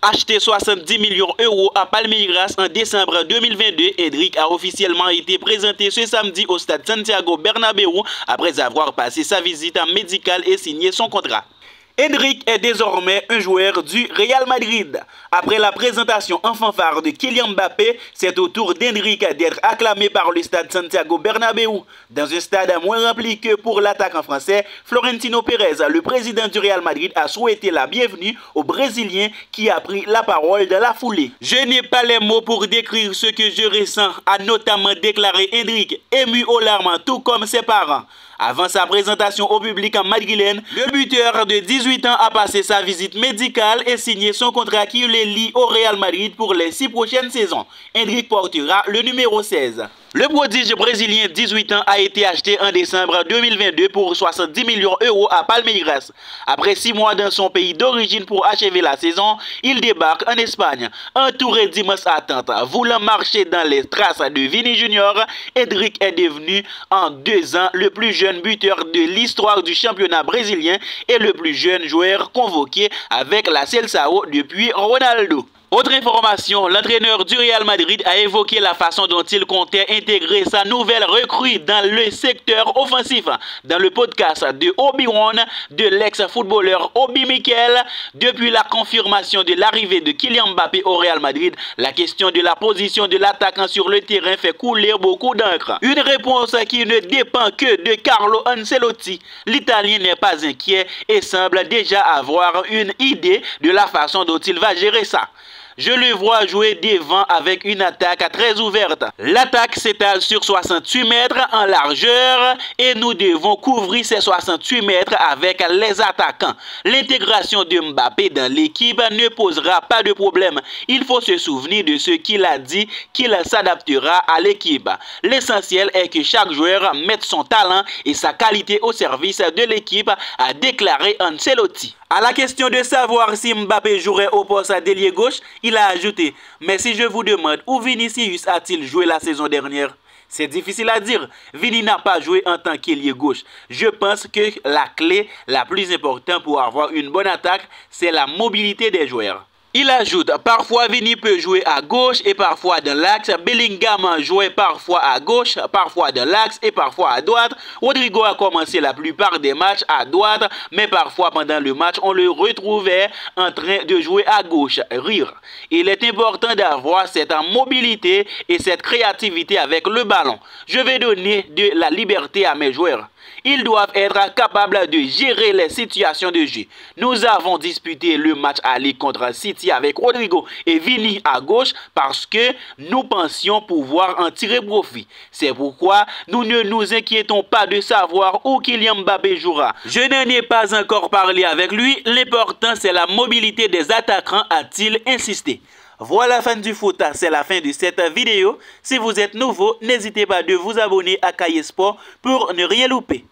Acheté 70 millions d'euros à Palmeiras en décembre 2022, Endrick a officiellement été présenté ce samedi au stade Santiago Bernabéu après avoir passé sa visite médicale et signé son contrat. Endrick est désormais un joueur du Real Madrid. Après la présentation en fanfare de Kylian Mbappé, c'est au tour d'Endrick d'être acclamé par le stade Santiago Bernabéu. Dans un stade moins rempli que pour l'attaquant français, Florentino Pérez, le président du Real Madrid, a souhaité la bienvenue au Brésilien qui a pris la parole dans la foulée. « Je n'ai pas les mots pour décrire ce que je ressens », a notamment déclaré Endrick, ému aux larmes tout comme ses parents. Avant sa présentation au public en madrilène, le buteur de 18 ans a passé sa visite médicale et signé son contrat qui le lie au Real Madrid pour les 6 prochaines saisons. Endrick portera le numéro 16. Le prodige brésilien de 18 ans a été acheté en décembre 2022 pour 70 millions d'euros à Palmeiras. Après 6 mois dans son pays d'origine pour achever la saison, il débarque en Espagne. Entouré d'immenses attentes, voulant marcher dans les traces de Vini Junior, Endrick est devenu en 2 ans le plus jeune buteur de l'histoire du championnat brésilien et le plus jeune joueur convoqué avec la Seleção depuis Ronaldo. Autre information, l'entraîneur du Real Madrid a évoqué la façon dont il comptait intégrer sa nouvelle recrue dans le secteur offensif. Dans le podcast de Obi-Wan de l'ex-footballeur Obi Mikel, depuis la confirmation de l'arrivée de Kylian Mbappé au Real Madrid, la question de la position de l'attaquant sur le terrain fait couler beaucoup d'encre. Une réponse qui ne dépend que de Carlo Ancelotti. L'Italien n'est pas inquiet et semble déjà avoir une idée de la façon dont il va gérer ça. Je le vois jouer devant avec une attaque très ouverte. L'attaque s'étale sur 68 mètres en largeur et nous devons couvrir ces 68 mètres avec les attaquants. L'intégration de Mbappé dans l'équipe ne posera pas de problème. Il faut se souvenir de ce qu'il a dit, qu'il s'adaptera à l'équipe. L'essentiel est que chaque joueur mette son talent et sa qualité au service de l'équipe, a déclaré Ancelotti. À la question de savoir si Mbappé jouerait au poste d'ailier gauche, il a ajouté « Mais si je vous demande où Vinicius a-t-il joué la saison dernière ?» C'est difficile à dire. Vini n'a pas joué en tant qu'ailier gauche. Je pense que la clé la plus importante pour avoir une bonne attaque, c'est la mobilité des joueurs. Il ajoute, parfois Vini peut jouer à gauche et parfois dans l'axe. Bellingham jouait parfois à gauche, parfois dans l'axe et parfois à droite. Rodrigo a commencé la plupart des matchs à droite, mais parfois pendant le match, on le retrouvait en train de jouer à gauche. Rire. Il est important d'avoir cette mobilité et cette créativité avec le ballon. Je vais donner de la liberté à mes joueurs. Ils doivent être capables de gérer les situations de jeu. Nous avons disputé le match aller contre City avec Rodrigo et Vini à gauche parce que nous pensions pouvoir en tirer profit. C'est pourquoi nous ne nous inquiétons pas de savoir où Kylian Mbappé jouera. Je n'en ai pas encore parlé avec lui. L'important c'est la mobilité des attaquants, a-t-il insisté. Voilà, fans du foot, c'est la fin de cette vidéo. Si vous êtes nouveau, n'hésitez pas de vous abonner à Kaye Sport pour ne rien louper.